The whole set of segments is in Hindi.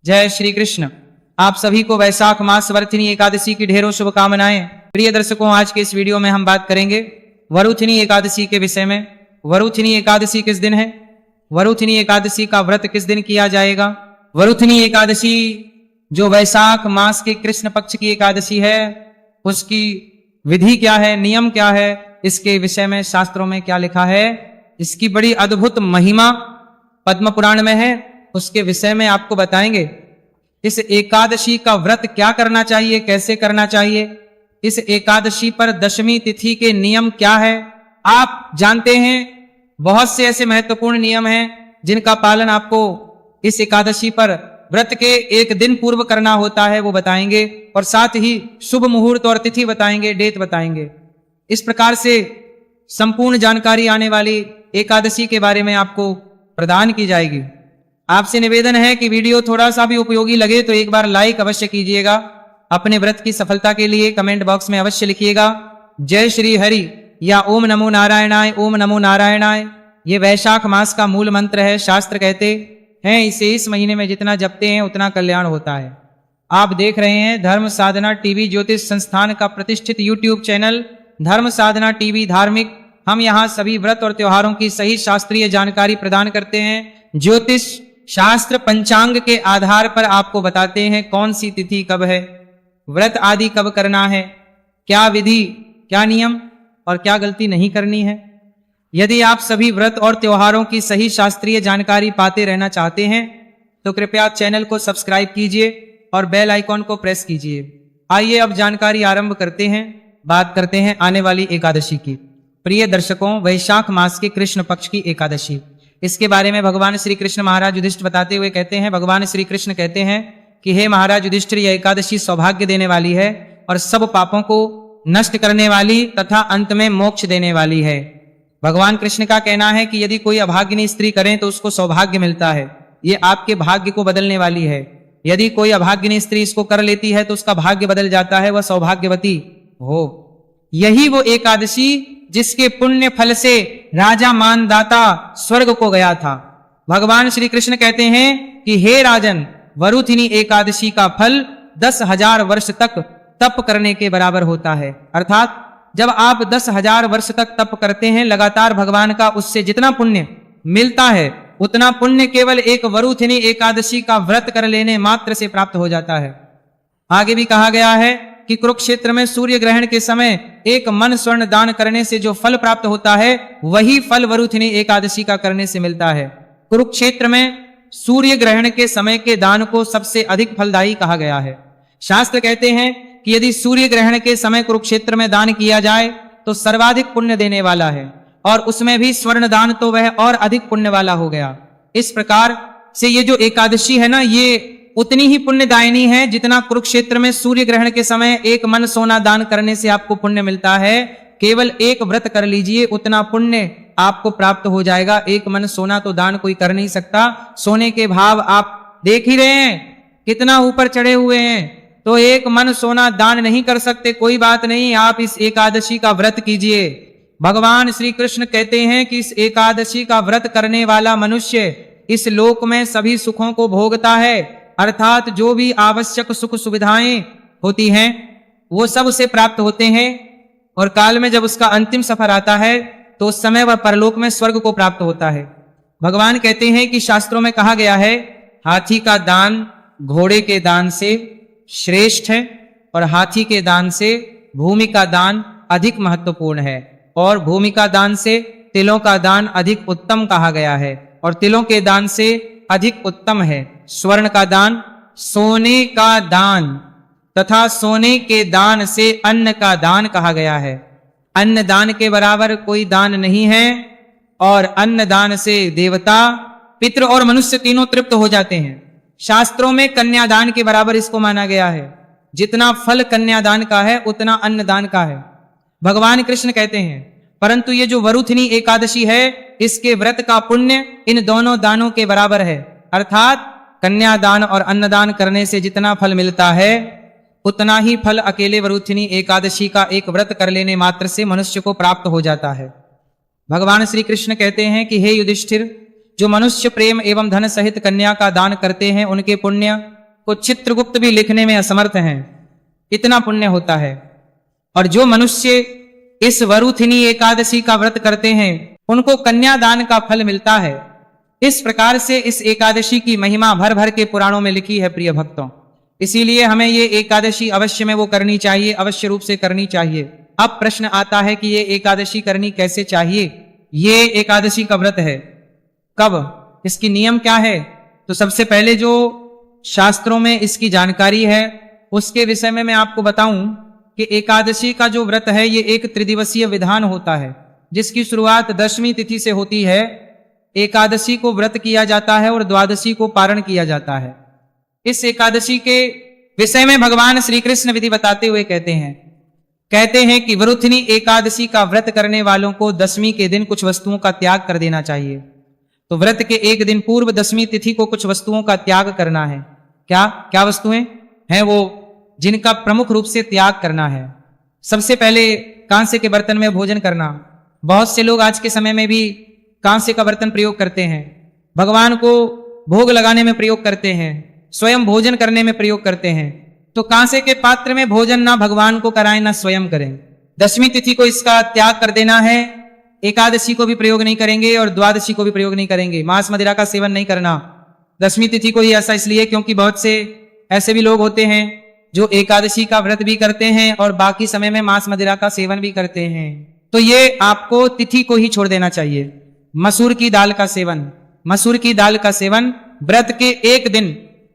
जय श्री कृष्ण। आप सभी को वैशाख मास वर्थिनी एकादशी की ढेरों शुभकामनाएं। प्रिय दर्शकों, आज के इस वीडियो में हम बात करेंगे वरुथिनी एकादशी के विषय में। वरुथिनी एकादशी किस दिन है? वरुथिनी एकादशी का व्रत किस दिन किया जाएगा? वरुथिनी एकादशी जो वैशाख मास के कृष्ण पक्ष की एकादशी है, उसकी विधि क्या है, नियम क्या है, इसके विषय में शास्त्रों में क्या लिखा है, इसकी बड़ी अद्भुत महिमा पद्म पुराण में है, उसके विषय में आपको बताएंगे। इस एकादशी का व्रत क्या करना चाहिए, कैसे करना चाहिए, इस एकादशी पर दशमी तिथि के नियम क्या है। आप जानते हैं बहुत से ऐसे महत्वपूर्ण नियम हैं जिनका पालन आपको इस एकादशी पर व्रत के एक दिन पूर्व करना होता है, वो बताएंगे, और साथ ही शुभ मुहूर्त और तिथि बताएंगे, डेट बताएंगे। इस प्रकार से संपूर्ण जानकारी आने वाली एकादशी के बारे में आपको प्रदान की जाएगी। आपसे निवेदन है कि वीडियो थोड़ा सा भी उपयोगी लगे तो एक बार लाइक अवश्य कीजिएगा। अपने व्रत की सफलता के लिए कमेंट बॉक्स में अवश्य लिखिएगा जय श्री हरि या ओम नमो नारायणाय, ओम नमो नारायणाय। ये वैशाख मास का मूल मंत्र है। शास्त्र कहते हैं इसे इस महीने में जितना जपते हैं उतना कल्याण होता है। आप देख रहे हैं धर्म साधना टीवी ज्योतिष संस्थान का प्रतिष्ठित यूट्यूब चैनल धर्म साधना टीवी धार्मिक। हम यहाँ सभी व्रत और त्योहारों की सही शास्त्रीय जानकारी प्रदान करते हैं। ज्योतिष शास्त्र पंचांग के आधार पर आपको बताते हैं कौन सी तिथि कब है, व्रत आदि कब करना है, क्या विधि, क्या नियम और क्या गलती नहीं करनी है। यदि आप सभी व्रत और त्योहारों की सही शास्त्रीय जानकारी पाते रहना चाहते हैं तो कृपया चैनल को सब्सक्राइब कीजिए और बेल आइकॉन को प्रेस कीजिए। आइए अब जानकारी आरंभ करते हैं। बात करते हैं आने वाली एकादशी की। प्रिय दर्शकों, वैशाख मास की कृष्ण पक्ष की एकादशी, इसके बारे में भगवान श्री कृष्ण महाराज युधिष्ठिर बताते हुए कहते हैं, भगवान श्री कृष्ण कहते हैं कि हे महाराज युधिष्ठिर, यह एकादशी सौभाग्य देने वाली है और सब पापों को नष्ट करने वाली तथा अंत में मोक्ष देने वाली है। भगवान कृष्ण का कहना है कि यदि कोई अभागिनी स्त्री करें तो उसको सौभाग्य मिलता है, ये आपके भाग्य को बदलने वाली है। यदि कोई अभागिनी स्त्री इसको कर लेती है तो उसका भाग्य बदल जाता है, वह सौभाग्यवती हो। यही वो एकादशी जिसके पुण्य फल से राजा मानदाता स्वर्ग को गया था। भगवान श्री कृष्ण कहते हैं कि हे राजन, वरुथिनी एकादशी का फल 10,000 वर्ष तक तप करने के बराबर होता है। अर्थात जब आप 10,000 वर्ष तक तप करते हैं लगातार भगवान का, उससे जितना पुण्य मिलता है उतना पुण्य केवल एक वरुथिनी एकादशी का व्रत कर लेने मात्र से प्राप्त हो जाता है। आगे भी कहा गया है कि कुरुक्षेत्र में सूर्य ग्रहण के समय एक मन स्वर्ण दान करने से जो फल प्राप्त होता है वही फल वरुथिनी एकादशी का करने से मिलता है। कुरुक्षेत्र में सूर्य ग्रहण के समय के दान को सबसे अधिक फलदायी कहा गया है। शास्त्र कहते हैं कि यदि सूर्य ग्रहण के समय कुरुक्षेत्र में दान किया जाए तो सर्वाधिक पुण्य देने वाला है, और उसमें भी स्वर्ण दान तो वह और अधिक पुण्य वाला हो गया। इस प्रकार से ये जो एकादशी है ना, ये उतनी ही पुण्यदायिनी है जितना कुरुक्षेत्र में सूर्य ग्रहण के समय एक मन सोना दान करने से आपको पुण्य मिलता है। केवल एक व्रत कर लीजिए, उतना पुण्य आपको प्राप्त हो जाएगा। एक मन सोना तो दान कोई कर नहीं सकता। सोने के भाव आप देख ही रहे हैं कितना ऊपर चढ़े हुए हैं, तो एक मन सोना दान नहीं कर सकते। कोई बात नहीं, आप इस एकादशी का व्रत कीजिए। भगवान श्री कृष्ण कहते हैं कि इस एकादशी का व्रत करने वाला मनुष्य इस लोक में सभी सुखों को भोगता है, अर्थात जो भी आवश्यक सुख सुविधाएं होती हैं वो सब उसे प्राप्त होते हैं, और काल में जब उसका अंतिम सफर आता है तो उस समय वह परलोक में स्वर्ग को प्राप्त होता है। भगवान कहते हैं कि शास्त्रों में कहा गया है हाथी का दान घोड़े के दान से श्रेष्ठ है, और हाथी के दान से भूमि का दान अधिक महत्वपूर्ण है, और भूमि का दान से तिलों का दान अधिक उत्तम कहा गया है, और तिलों के दान से अधिक उत्तम है स्वर्ण का दान, सोने का दान तथा सोने के दान से अन्न का दान कहा गया है। अन्न दान के बराबर कोई दान नहीं है, और अन्न दान से देवता, पितृ और मनुष्य तीनों तृप्त हो जाते हैं। शास्त्रों में कन्यादान के बराबर इसको माना गया है। जितना फल कन्यादान का है उतना अन्न दान का है, भगवान कृष्ण कहते हैं। परंतु ये जो वरुथिनी एकादशी है, इसके व्रत का पुण्य इन दोनों दानों के बराबर है। अर्थात कन्यादान और अन्नदान करने से जितना फल मिलता है उतना ही फल अकेले वरुथिनी एकादशी का एक व्रत कर लेने मात्र से मनुष्य को प्राप्त हो जाता है। भगवान श्री कृष्ण कहते हैं कि हे युधिष्ठिर, जो मनुष्य प्रेम एवं धन सहित कन्या का दान करते हैं उनके पुण्य को चित्रगुप्त भी लिखने में असमर्थ हैं, इतना पुण्य होता है। और जो मनुष्य इस वरुथिनी एकादशी का व्रत करते हैं उनको कन्यादान का फल मिलता है। इस प्रकार से इस एकादशी की महिमा भर भर के पुराणों में लिखी है प्रिय भक्तों। इसीलिए हमें ये एकादशी अवश्य में वो करनी चाहिए, अवश्य रूप से करनी चाहिए। अब प्रश्न आता है कि ये एकादशी करनी कैसे चाहिए। ये एकादशी का व्रत है, कब, इसकी नियम क्या है? तो सबसे पहले जो शास्त्रों में इसकी जानकारी है उसके विषय में मैं आपको बताऊं कि एकादशी का जो व्रत है ये एक त्रिदिवसीय विधान होता है, जिसकी शुरुआत दशमी तिथि से होती है। एकादशी को व्रत किया जाता है और द्वादशी को पारण किया जाता है। इस एकादशी के विषय में भगवान श्री कृष्ण विधि बताते हुए कहते हैं कि वरुथिनी एकादशी का व्रत करने वालों को दशमी के दिन कुछ वस्तुओं का त्याग कर देना चाहिए। तो व्रत के एक दिन पूर्व दशमी तिथि को कुछ वस्तुओं का त्याग करना है। क्या क्या वस्तुएं हैं वो जिनका प्रमुख रूप से त्याग करना है? सबसे पहले कांसे के बर्तन में भोजन करना। बहुत से लोग आज के समय में भी कांसे का बर्तन प्रयोग करते हैं, भगवान को भोग लगाने में प्रयोग करते हैं, स्वयं भोजन करने में प्रयोग करते हैं। तो कांसे के पात्र में भोजन ना भगवान को कराएं ना स्वयं करें। दशमी तिथि को इसका त्याग कर देना है। एकादशी को भी प्रयोग नहीं करेंगे और द्वादशी को भी प्रयोग नहीं करेंगे। मांस मदिरा का सेवन नहीं करना। दशमी तिथि को ही ऐसा इसलिए क्योंकि बहुत से ऐसे भी लोग होते हैं जो एकादशी का व्रत भी करते हैं और बाकी समय में मांस मदिरा का सेवन भी करते हैं। तो ये आपको तिथि को ही छोड़ देना चाहिए। मसूर की दाल का सेवन, मसूर की दाल का सेवन व्रत के एक दिन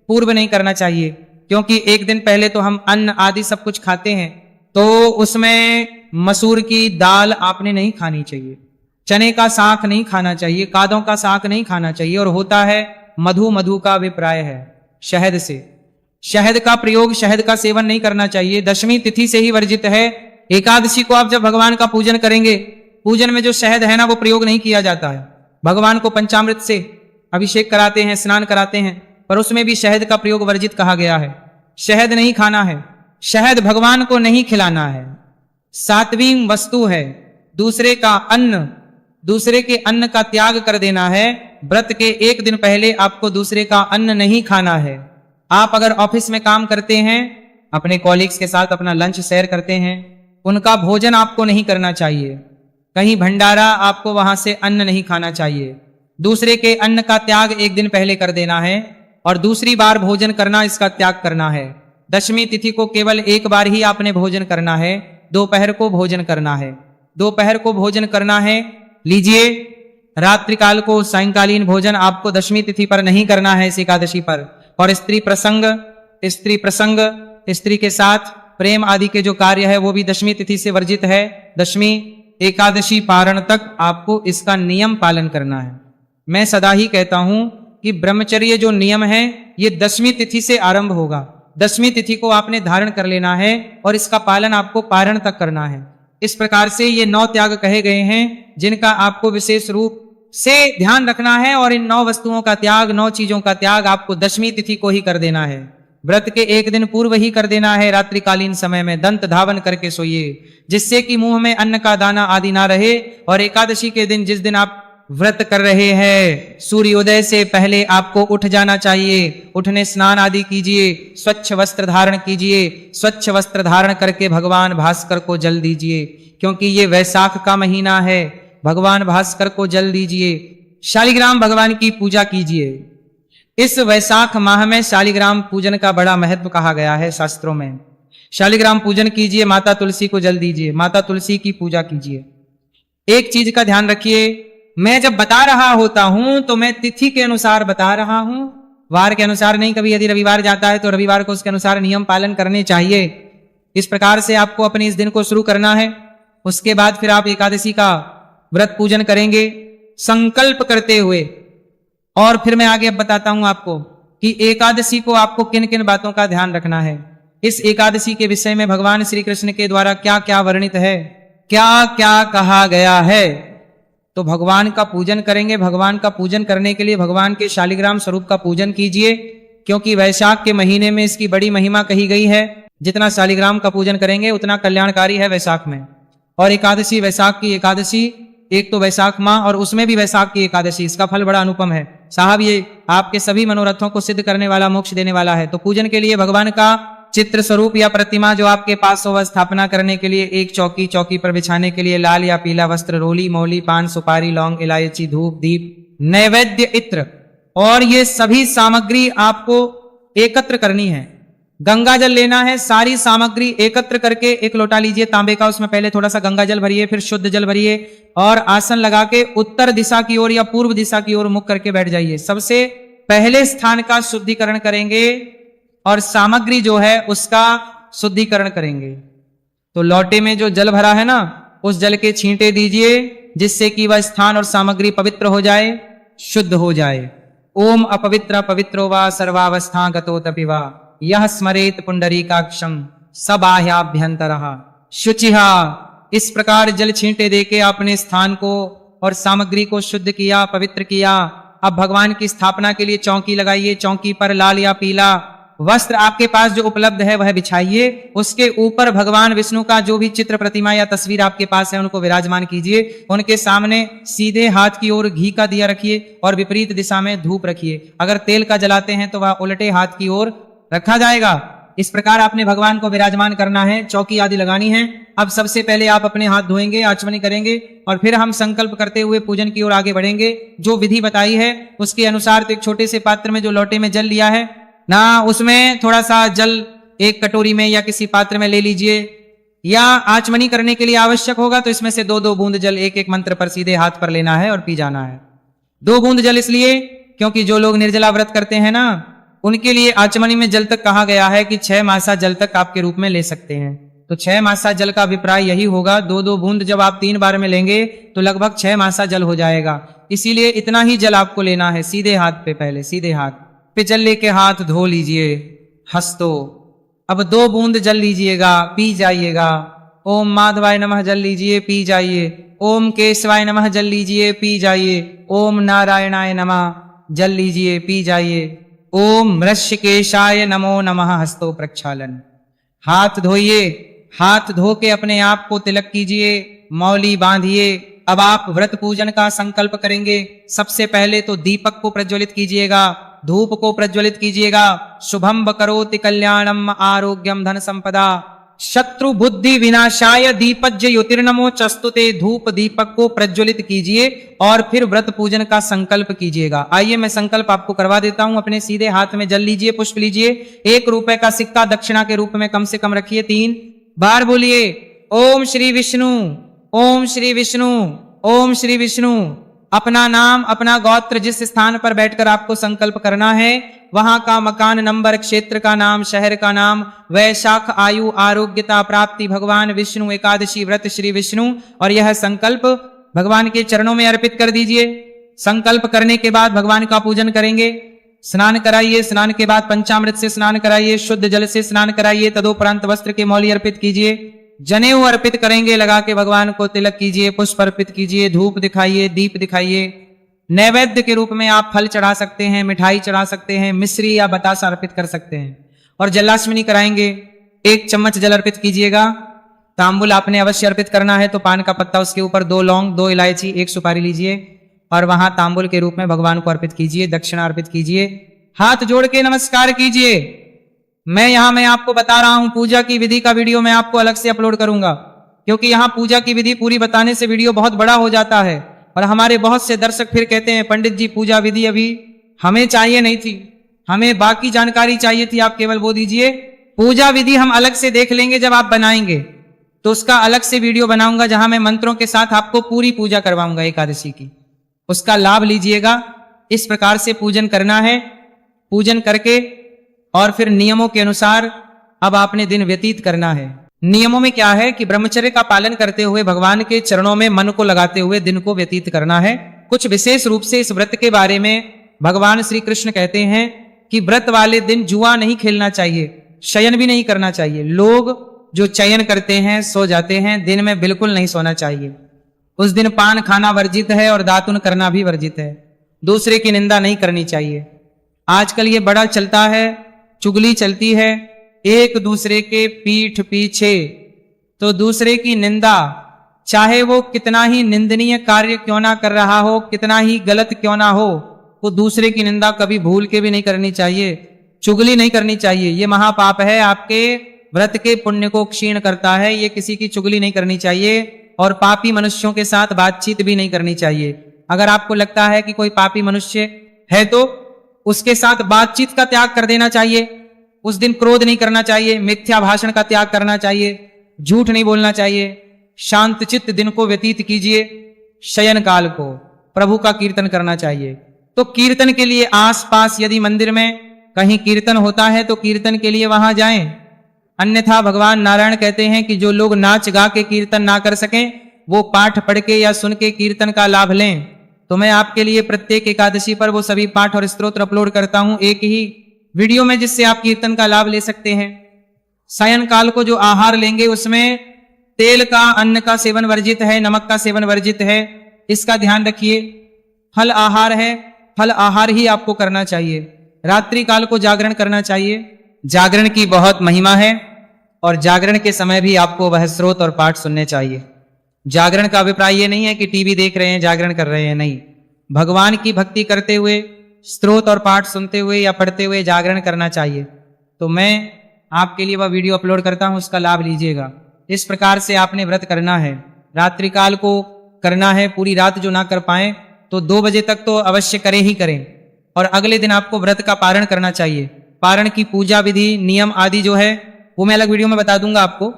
पूर्व नहीं करना चाहिए, क्योंकि एक दिन पहले तो हम अन्न आदि सब कुछ खाते हैं, तो उसमें मसूर की दाल आपने नहीं खानी चाहिए। चने का साग नहीं खाना चाहिए, कादों का साग नहीं खाना चाहिए। और होता है मधु का अभिप्राय है शहद से, शहद का प्रयोग, शहद का सेवन नहीं करना चाहिए। दशमी तिथि से ही वर्जित है। एकादशी को आप जब भगवान का पूजन करेंगे, पूजन में जो शहद है ना वो प्रयोग नहीं किया जाता है। भगवान को पंचामृत से अभिषेक कराते हैं, स्नान कराते हैं, पर उसमें भी शहद का प्रयोग वर्जित कहा गया है। शहद नहीं खाना है, शहद भगवान को नहीं खिलाना है। सात्विक वस्तु है, दूसरे का अन्न, दूसरे के अन्न का त्याग कर देना है। व्रत के एक दिन पहले आपको दूसरे का अन्न नहीं खाना है। आप अगर ऑफिस में काम करते हैं, अपने कॉलीग्स के साथ अपना लंच शेयर करते हैं, उनका भोजन आपको नहीं करना चाहिए। कहीं भंडारा, आपको वहां से अन्न नहीं खाना चाहिए। दूसरे के अन्न का त्याग एक दिन पहले कर देना है और दूसरी बार भोजन करना, इसका त्याग करना है। दशमी तिथि को केवल एक बार ही आपने भोजन करना है। दोपहर को भोजन करना है, दोपहर को भोजन करना है। लीजिए, रात्रिकाल को सायंकालीन भोजन आपको दशमी तिथि पर नहीं करना है, इस एकादशी पर। और स्त्री प्रसंग, स्त्री के साथ प्रेम आदि के जो कार्य है वो भी दशमी तिथि से वर्जित है। दशमी एकादशी पारण तक आपको इसका नियम पालन करना है। मैं सदा ही कहता हूं कि ब्रह्मचर्य जो नियम है ये दशमी तिथि से आरंभ होगा। दशमी तिथि को आपने धारण कर लेना है और इसका पालन आपको पारण तक करना है। इस प्रकार से ये 9 त्याग कहे गए हैं जिनका आपको विशेष रूप से ध्यान रखना है। और इन 9 वस्तुओं का त्याग, 9 चीजों का त्याग आपको दशमी तिथि को ही कर देना है। व्रत के एक दिन पूर्व ही कर देना है। रात्रिकालीन समय में दंत धावन करके सोइए, जिससे कि मुंह में अन्न का दाना आदि ना रहे। और एकादशी के दिन, जिस दिन आप व्रत कर रहे हैं, सूर्योदय से पहले आपको उठ जाना चाहिए। उठने स्नान आदि कीजिए, स्वच्छ वस्त्र धारण कीजिए। स्वच्छ वस्त्र धारण करके भगवान भास्कर को जल दीजिए, क्योंकि ये वैशाख का महीना है। भगवान भास्कर को जल दीजिए। शालिग्राम भगवान की पूजा कीजिए। इस वैशाख माह में शालिग्राम पूजन का बड़ा महत्व कहा गया है शास्त्रों में। शालिग्राम पूजन कीजिए, माता तुलसी को जल दीजिए, माता तुलसी की पूजा कीजिए। एक चीज का ध्यान रखिए, मैं जब बता रहा होता हूं तो मैं तिथि के अनुसार बता रहा हूं, वार के अनुसार नहीं। कभी यदि रविवार जाता है तो रविवार को उसके अनुसार नियम पालन करने चाहिए। इस प्रकार से आपको अपने इस दिन को शुरू करना है। उसके बाद फिर आप एकादशी का व्रत पूजन करेंगे संकल्प करते हुए। और फिर मैं आगे अब बताता हूं आपको कि एकादशी को आपको किन किन बातों का ध्यान रखना है। इस एकादशी के विषय में भगवान श्री कृष्ण के द्वारा क्या क्या वर्णित है, क्या क्या कहा गया है। तो भगवान का पूजन करेंगे। भगवान का पूजन करने के लिए भगवान के शालिग्राम स्वरूप का पूजन कीजिए, क्योंकि वैशाख के महीने में इसकी बड़ी महिमा कही गई है। जितना शालिग्राम का पूजन करेंगे उतना कल्याणकारी है वैशाख में। और एकादशी, वैशाख की एकादशी, एक तो वैशाख माह और उसमें भी वैशाख की एकादशी, इसका फल बड़ा अनुपम है। साहब ये आपके सभी मनोरथों को सिद्ध करने वाला, मोक्ष देने वाला है। तो पूजन के लिए भगवान का चित्र स्वरूप या प्रतिमा जो आपके पास हो, वह स्थापना करने के लिए एक चौकी, चौकी पर बिछाने के लिए लाल या पीला वस्त्र, रोली, मौली, पान, सुपारी, लौंग, इलायची, धूप, दीप, नैवेद्य, इत्र और ये सभी सामग्री आपको एकत्र करनी है। गंगा जल लेना है, सारी सामग्री एकत्र करके एक लोटा लीजिए तांबे का, उसमें पहले थोड़ा सा गंगा जल भरिए, फिर शुद्ध जल भरिए और आसन लगा के उत्तर दिशा की ओर या पूर्व दिशा की ओर मुख करके बैठ जाइए। सबसे पहले स्थान का शुद्धिकरण करेंगे और सामग्री जो है उसका शुद्धिकरण करेंगे। तो लोटे में जो जल भरा है ना, उस जल के छींटे दीजिए जिससे कि वह स्थान और सामग्री पवित्र हो जाए, शुद्ध हो जाए। ओम अपवित्र पवित्रो वा सर्वावस्था गतो तपिवा यह स्मरेत पुंडरीकाक्षं सबाह्याभ्यंतरः शुचिहा। इस प्रकार जल छींटे देके आपने स्थान को और सामग्री को शुद्ध किया, पवित्र किया। अब भगवान की स्थापना के लिए चौकी लगाइए, चौकी पर लाल या पीला वस्त्र आपके पास जो उपलब्ध है वह बिछाइए। उसके ऊपर भगवान विष्णु का जो भी चित्र, प्रतिमा या तस्वीर आपके पास है उनको विराजमान कीजिए। उनके सामने सीधे हाथ की ओर घी का दिया रखिए और विपरीत दिशा में धूप रखिए। अगर तेल का जलाते हैं तो वह उल्टे हाथ की ओर रखा जाएगा। इस प्रकार आपने भगवान को विराजमान करना है, चौकी आदि लगानी है। अब सबसे पहले आप अपने हाथ धोएंगे, आचमनी करेंगे और फिर हम संकल्प करते हुए पूजन की ओर आगे बढ़ेंगे। जो विधि बताई है उसके अनुसार तो एक छोटे से पात्र में जो लोटे में जल लिया है ना, उसमें थोड़ा सा जल एक कटोरी में या किसी पात्र में ले लीजिए, या आचमनी करने के लिए आवश्यक होगा तो इसमें से 2-2 बूंद जल एक एक मंत्र पर सीधे हाथ पर लेना है और पी जाना है। 2 बूंद जल इसलिए क्योंकि जो लोग निर्जला व्रत करते हैं ना, उनके लिए आचमनी में जल तक कहा गया है कि 6 मासा जल तक आपके रूप में ले सकते हैं। तो 6 मासा जल का अभिप्राय यही होगा। 2-2 बूंद जब आप 3 बार में लेंगे तो लगभग 6 मासा जल हो जाएगा। इसीलिए इतना ही जल आपको लेना है सीधे हाथ पे, पहले सीधे हाथ पे जल लेके हाथ धो लीजिए हस्तो। अब 2 बूंद जल लीजिएगा, पी जाइएगा। ओम माधवाय नमः जल लीजिए, पी जाइए। ओम केशवाय नमः जल लीजिए, पी जाइए। ओम नारायणाय नमः जल लीजिए, पी जाइए। ओम ऋषिकेशाय नमो नमः हस्तो प्रक्षालन। हाथ धोइए, हाथ धो के अपने आप को तिलक कीजिए, मौली बांधिए। अब आप व्रत पूजन का संकल्प करेंगे। सबसे पहले तो दीपक को प्रज्वलित कीजिएगा, धूप को प्रज्वलित कीजिएगा। शुभम करोति कल्याणम आरोग्यम धन संपदा शत्रु बुद्धि विनाशाय दीपज्य ज्योतिर्नमो चस्तुते। धूप दीपक को प्रज्वलित कीजिए और फिर व्रत पूजन का संकल्प कीजिएगा। आइए मैं संकल्प आपको करवा देता हूं। अपने सीधे हाथ में जल लीजिए, पुष्प लीजिए। 1 रुपए का सिक्का दक्षिणा के रूप में कम से कम रखिए। 3 बार बोलिए ओम श्री विष्णु, ओम श्री विष्णु, ओम श्री विष्णु। अपना नाम, अपना गोत्र, जिस स्थान पर बैठकर आपको संकल्प करना है वहां का मकान नंबर, क्षेत्र का नाम, शहर का नाम, वैशाख, आयु, आरोग्यता, प्राप्ति, भगवान विष्णु, एकादशी व्रत, श्री विष्णु। और यह संकल्प भगवान के चरणों में अर्पित कर दीजिए। संकल्प करने के बाद भगवान का पूजन करेंगे। स्नान कराइए, स्नान के बाद पंचामृत से स्नान कराइए, शुद्ध जल से स्नान कराइए। तदोपरांत वस्त्र के मौली अर्पित कीजिए, जनेऊ अर्पित करेंगे, लगा के भगवान को तिलक कीजिए, पुष्प अर्पित कीजिए, धूप दिखाइए, दीप दिखाइए। नैवेद्य के रूप में आप फल चढ़ा सकते हैं, मिठाई चढ़ा सकते हैं, मिश्री या बतासा अर्पित कर सकते हैं। और जलाश्मनी कराएंगे। 1 चम्मच जल अर्पित कीजिएगा। तांबुल आपने अवश्य अर्पित करना है तो पान का पत्ता, उसके ऊपर 2 लौंग, 2 इलायची, 1 सुपारी लीजिए और वहां तांबुल के रूप में भगवान को अर्पित कीजिए, दक्षिणा अर्पित कीजिए। हाथ जोड़ के नमस्कार कीजिए। मैं आपको बता रहा हूं, पूजा की विधि का वीडियो मैं आपको अलग से अपलोड करूंगा, क्योंकि यहां पूजा की विधि पूरी बताने से वीडियो बहुत बड़ा हो जाता है। और हमारे बहुत से दर्शक फिर कहते हैं पंडित जी पूजा विधि अभी हमें चाहिए नहीं थी, हमें बाकी जानकारी चाहिए थी, आप केवल वो दीजिए। पूजा विधि हम अलग से देख लेंगे, जब आप बनाएंगे तो उसका अलग से वीडियो बनाऊंगा जहां मैं मंत्रों के साथ आपको पूरी पूजा करवाऊंगा एकादशी की। उसका लाभ लीजिएगा। इस प्रकार से पूजन करना है। पूजन करके और फिर नियमों के अनुसार अब आपने दिन व्यतीत करना है। नियमों में क्या है कि ब्रह्मचर्य का पालन करते हुए भगवान के चरणों में मन को लगाते हुए दिन को व्यतीत करना है। कुछ विशेष रूप से इस व्रत के बारे में भगवान श्री कृष्ण कहते हैं कि व्रत वाले दिन जुआ नहीं खेलना चाहिए, शयन भी नहीं करना चाहिए। लोग जो चयन करते हैं, सो जाते हैं, दिन में बिल्कुल नहीं सोना चाहिए। उस दिन पान खाना वर्जित है और दातुन करना भी वर्जित है। दूसरे की निंदा नहीं करनी चाहिए। आजकल ये बड़ा चलता है, चुगली चलती है, एक दूसरे के पीठ पीछे तो दूसरे की निंदा, चाहे वो कितना ही निंदनीय कार्य क्यों ना कर रहा हो, कितना ही गलत क्यों ना हो, को दूसरे की निंदा कभी भूल के भी नहीं करनी चाहिए, चुगली नहीं करनी चाहिए। ये महापाप है, आपके व्रत के पुण्य को क्षीण करता है। ये किसी की चुगली नहीं करनी चाहिए और पापी मनुष्यों के साथ बातचीत भी नहीं करनी चाहिए। अगर आपको लगता है कि कोई पापी मनुष्य है तो उसके साथ बातचीत का त्याग कर देना चाहिए। उस दिन क्रोध नहीं करना चाहिए, मिथ्या भाषण का त्याग करना चाहिए, झूठ नहीं बोलना चाहिए। शांत चित्त दिन को व्यतीत कीजिए। शयन काल को प्रभु का कीर्तन करना चाहिए। तो कीर्तन के लिए आसपास यदि मंदिर में कहीं कीर्तन होता है तो कीर्तन के लिए वहां जाएं। अन्यथा भगवान नारायण कहते हैं कि जो लोग नाच गा के कीर्तन ना कर सकें वो पाठ पढ़ के या सुन के कीर्तन का लाभ लें। तो मैं आपके लिए प्रत्येक एकादशी पर वो सभी पाठ और स्तोत्र अपलोड करता हूं एक ही वीडियो में, जिससे आप कीर्तन का लाभ ले सकते हैं। सायं काल को जो आहार लेंगे उसमें तेल का, अन्न का सेवन वर्जित है, नमक का सेवन वर्जित है, इसका ध्यान रखिए। फल आहार है, फल आहार ही आपको करना चाहिए। रात्रि काल को जागरण करना चाहिए। जागरण की बहुत महिमा है और जागरण के समय भी आपको वह स्रोत और पाठ सुनने चाहिए। जागरण का अभिप्राय ये नहीं है कि टीवी देख रहे हैं जागरण कर रहे हैं, नहीं। भगवान की भक्ति करते हुए, स्त्रोत और पाठ सुनते हुए या पढ़ते हुए जागरण करना चाहिए। तो मैं आपके लिए वह वीडियो अपलोड करता हूं, उसका लाभ लीजिएगा। इस प्रकार से आपने व्रत करना है। रात्रि काल को करना है, पूरी रात जो ना कर पाए तो 2 बजे तक तो अवश्य करें ही करें। और अगले दिन आपको व्रत का पारण करना चाहिए। पारण की पूजा विधि, नियम आदि जो है वो मैं अलग वीडियो में बता दूंगा आपको।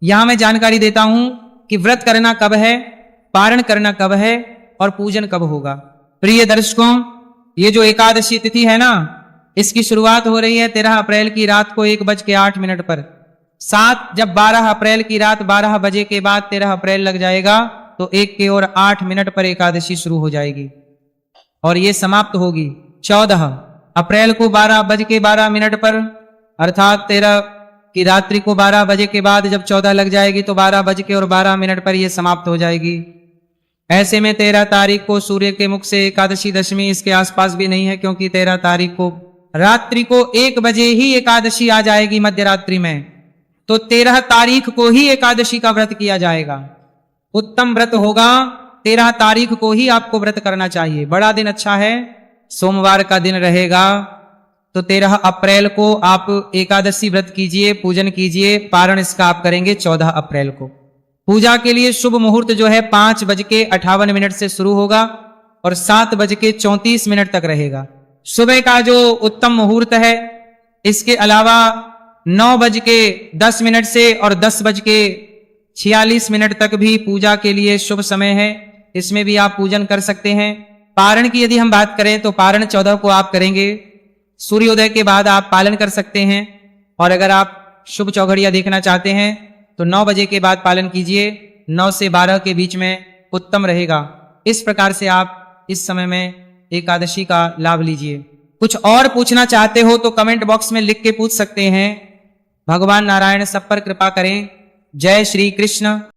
यहां मैं जानकारी देता हूं कि व्रत करना कब है, पारण करना कब है और पूजन कब होगा। प्रिय दर्शकों, ये जो एकादशी तिथि है ना, इसकी शुरुआत हो रही है 13 अप्रैल की रात को 1:08 पर। जब 12 अप्रैल की रात 12 बजे के बाद 13 अप्रैल लग जाएगा तो 1:08 पर एकादशी शुरू हो जाएगी और ये समाप्त होगी 14 अप्रैल को 12:12 पर, अर्थात 13 की रात्रि को 12 बजे के बाद जब 14 लग जाएगी तो 12:12 पर यह समाप्त हो जाएगी। ऐसे में 13 तारीख को सूर्य के मुख से एकादशी दशमी इसके आसपास भी नहीं है, क्योंकि 13 तारीख को रात्रि को 1 बजे ही एकादशी आ जाएगी मध्य रात्रि में। तो 13 तारीख को ही एकादशी का व्रत किया जाएगा। उत्तम व्रत होगा 13 तारीख को ही आपको व्रत करना चाहिए। बड़ा दिन अच्छा है, सोमवार का दिन रहेगा। तो 13 अप्रैल को आप एकादशी व्रत कीजिए, पूजन कीजिए। पारण इसका आप करेंगे 14 अप्रैल को। पूजा के लिए शुभ मुहूर्त जो है 5:58 से शुरू होगा और 7:34 तक रहेगा। सुबह का जो उत्तम मुहूर्त है, इसके अलावा 9:10 से और 10:46 तक भी पूजा के लिए शुभ समय है। इसमें भी आप पूजन कर सकते हैं। पारण की यदि हम बात करें तो पारण 14 को आप करेंगे। सूर्योदय के बाद आप पालन कर सकते हैं। और अगर आप शुभ चौघड़िया देखना चाहते हैं तो 9 बजे के बाद पालन कीजिए। 9 से 12 के बीच में उत्तम रहेगा। इस प्रकार से आप इस समय में एकादशी का लाभ लीजिए। कुछ और पूछना चाहते हो तो कमेंट बॉक्स में लिख के पूछ सकते हैं। भगवान नारायण सब पर कृपा करें। जय श्री कृष्ण।